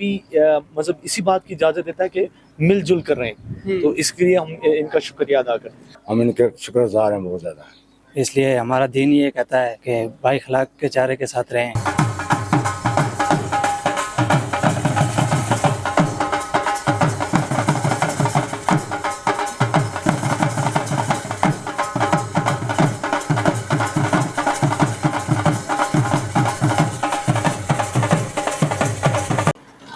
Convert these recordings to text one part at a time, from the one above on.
بھی مذہب اسی بات کی اجازت دیتا ہے کہ مل جل کر رہیں، تو اس کے لیے ہم ان کا شکریہ ادا کرتے ہیں. ہم ان کے شکر گزار ہیں بہت زیادہ. اس لیے ہمارا دین یہ کہتا ہے کہ بھائی اخلاق کے چارے کے ساتھ رہیں.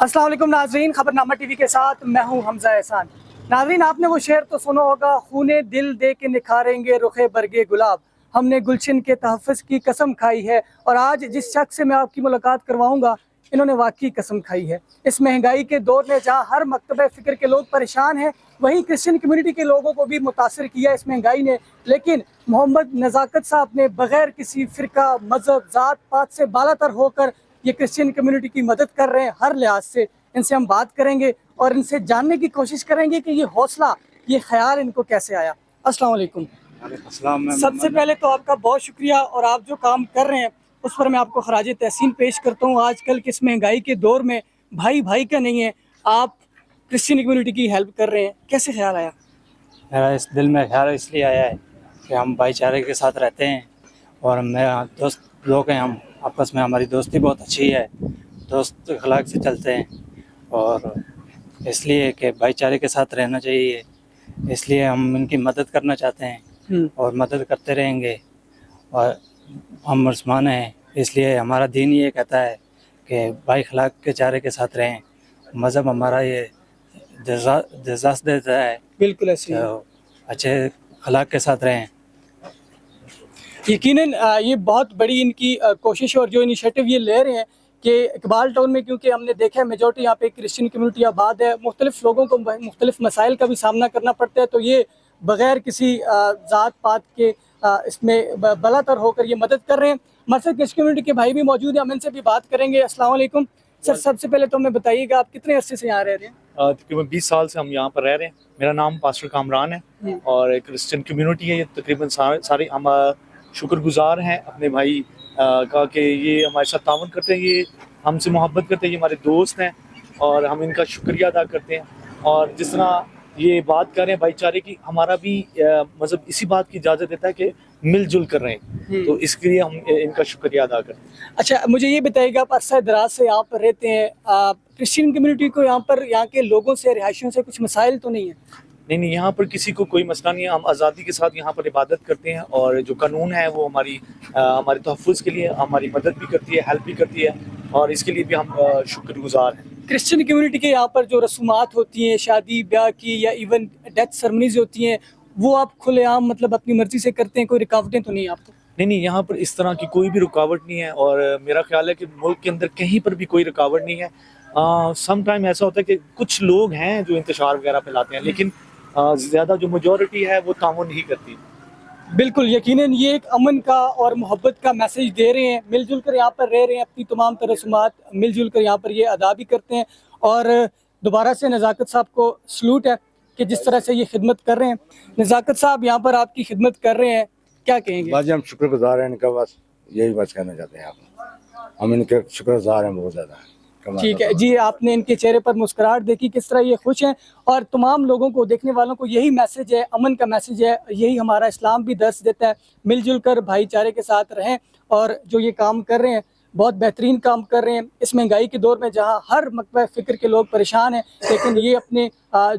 السلام علیکم ناظرین، خبرنامہ ٹی وی کے ساتھ میں ہوں حمزہ احسان. ناظرین، آپ نے وہ شعر تو سنا ہوگا، خونے دل دے کے نکھاریں گے رخ برگے گلاب، ہم نے گلشن کے تحفظ کی قسم کھائی ہے. اور آج جس شخص سے میں آپ کی ملاقات کرواؤں گا، انہوں نے واقعی قسم کھائی ہے. اس مہنگائی کے دور میں جہاں ہر مکتبہ فکر کے لوگ پریشان ہیں، وہیں کرسچن کمیونٹی کے لوگوں کو بھی متاثر کیا اس مہنگائی نے. لیکن محمد نزاکت صاحب نے بغیر کسی فرقہ، مذہب، ذات پات سے بالا تر ہو کر یہ کرسچن کمیونٹی کی مدد کر رہے ہیں ہر لحاظ سے. ان سے ہم بات کریں گے اور ان سے جاننے کی کوشش کریں گے کہ یہ حوصلہ، یہ خیال ان کو کیسے آیا. السلام علیکم. السلام. سب سے پہلے تو آپ کا بہت شکریہ، اور آپ جو کام کر رہے ہیں اس پر میں آپ کو خراج تحسین پیش کرتا ہوں. آج کل کس مہنگائی کے دور میں بھائی بھائی کا نہیں ہے، آپ کرسچن کمیونٹی کی ہیلپ کر رہے ہیں، کیسے خیال آیا؟ میرا اس دل میں خیال اس لیے آیا ہے کہ ہم بھائی چارے کے ساتھ رہتے ہیں، اور میرا دوست لوگ ہیں، ہم آپس میں ہماری دوستی بہت اچھی ہے، دوست اخلاق سے چلتے ہیں، اور اس لیے کہ بھائی چارے کے ساتھ رہنا چاہیے. اس لیے ہم ان کی مدد کرنا چاہتے ہیں اور مدد کرتے رہیں گے. اور ہم مسلمان ہیں، اس لیے ہمارا دین یہ کہتا ہے کہ بھائی اخلاق کے چارے کے ساتھ رہیں. مذہب ہمارا یہ جزا دیتا ہے، بالکل ایسے اچھے اخلاق کے ساتھ رہیں. یقیناً یہ بہت بڑی ان کی کوشش اور جو انیشیٹو یہ لے رہے ہیں کہ اقبال ٹاؤن میں، کیونکہ ہم نے دیکھا ہے میجورٹی یہاں پہ کرسچن کمیونٹی آباد ہے، مختلف لوگوں کو مختلف مسائل کا بھی سامنا کرنا پڑتا ہے، تو یہ بغیر کسی ذات پات کے اس میں بلا تر ہو کر یہ مدد کر رہے ہیں. ہمارے ساتھ کرسچن کمیونٹی کے بھائی بھی موجود ہیں، ہم ان سے بھی بات کریں گے. السلام علیکم سر. سب سے پہلے تو ہمیں بتائیے گا آپ کتنے عرصے سے یہاں رہ رہے ہیں؟ تقریباً 20 سال سے ہم یہاں پر رہ رہے ہیں. میرا نام پاسٹر کامران ہے اور کرسچن کمیونٹی ہے. یہ تقریباً سارے ہم شکر گزار ہیں اپنے بھائی کا کہ یہ ہمارے ساتھ تعاون کرتے ہیں، یہ ہم سے محبت کرتے ہیں، یہ ہمارے دوست ہیں اور ہم ان کا شکریہ ادا کرتے ہیں. اور جس طرح یہ بات کر رہے ہیں بھائی چارے کی، ہمارا بھی مذہب اسی بات کی اجازت دیتا ہے کہ مل جل کر رہیں، تو اس کے لیے ہم ان کا شکریہ ادا کرتے ہیں. اچھا، مجھے یہ بتائیے گا، آپ عرصہ دراز سے یہاں پر رہتے ہیں، کرسچن کمیونٹی کو یہاں کے لوگوں سے، رہائشیوں سے کچھ مسائل تو نہیں ہیں؟ نہیں، یہاں پر کسی کو کوئی مسئلہ نہیں ہے. ہم آزادی کے ساتھ یہاں پر عبادت کرتے ہیں، اور جو قانون ہے وہ ہمارے تحفظ کے لیے ہماری مدد بھی کرتی ہے، ہیلپ بھی کرتی ہے، اور اس کے لیے بھی ہم شکر گزار ہیں. کرسچن کمیونٹی کے یہاں پر جو رسومات ہوتی ہیں شادی بیاہ کی یا ایون ڈیتھ سرمنیز ہوتی ہیں، وہ آپ کھلے عام مطلب اپنی مرضی سے کرتے ہیں، کوئی رکاوٹیں تو نہیں آپ کو؟ نہیں، یہاں پر اس طرح کی کوئی بھی رکاوٹ نہیں ہے، اور میرا خیال ہے کہ ملک کے اندر کہیں پر بھی کوئی رکاوٹ نہیں ہے. سم ٹائم ایسا ہوتا ہے کہ کچھ لوگ ہیں جو انتشار وغیرہ پھیلاتے ہیں، لیکن زیادہ جو میجورٹی ہے وہ تعاون نہیں کرتی. بالکل، یقیناً یہ ایک امن کا اور محبت کا میسیج دے رہے ہیں. مل جل کر یہاں پر رہ رہے ہیں، اپنی تمام رسومات مل جل کر یہاں پر یہ ادا بھی کرتے ہیں. اور دوبارہ سے نزاکت صاحب کو سلوٹ ہے کہ جس طرح سے یہ خدمت کر رہے ہیں. نزاکت صاحب یہاں پر آپ کی خدمت کر رہے ہیں، کیا کہیں گے؟ بس ہم شکر گزار ہیں ان کا، بس یہی بات کہنا چاہتے ہیں. ہم ان کے شکر گزار ہیں بہت زیادہ. ٹھیک ہے جی، آپ نے ان کے چہرے پر مسکراہٹ دیکھی، کس طرح یہ خوش ہیں. اور تمام لوگوں کو، دیکھنے والوں کو یہی میسج ہے، امن کا میسج ہے. یہی ہمارا اسلام بھی درس دیتا ہے، مل جل کر بھائی چارے کے ساتھ رہیں. اور جو یہ کام کر رہے ہیں بہت بہترین کام کر رہے ہیں اس مہنگائی کے دور میں، جہاں ہر مکتبہ فکر کے لوگ پریشان ہیں، لیکن یہ اپنے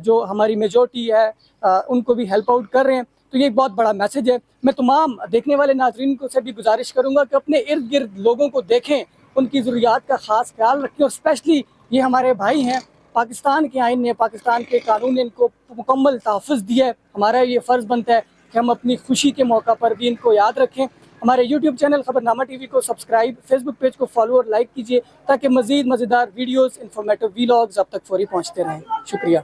جو ہماری میجورٹی ہے ان کو بھی ہیلپ آؤٹ کر رہے ہیں. تو یہ ایک بہت بڑا میسج ہے. میں تمام دیکھنے والے ناظرین کو سے بھی گزارش کروں گا کہ اپنے ارد گرد لوگوں کو دیکھیں، ان کی ضروریات کا خاص خیال رکھیں. اور اسپیشلی یہ ہمارے بھائی ہیں، پاکستان کے آئین نے، پاکستان کے قانون نے ان کو مکمل تحفظ دیا ہے. ہمارا یہ فرض بنتا ہے کہ ہم اپنی خوشی کے موقع پر بھی ان کو یاد رکھیں. ہمارے یوٹیوب چینل خبرنامہ ٹی وی کو سبسکرائب، فیس بک پیج کو فالو اور لائک کیجیے، تاکہ مزید مزیدار ویڈیوز، انفارمیٹو ویلاگز اب تک فوری پہنچتے رہیں. شکریہ.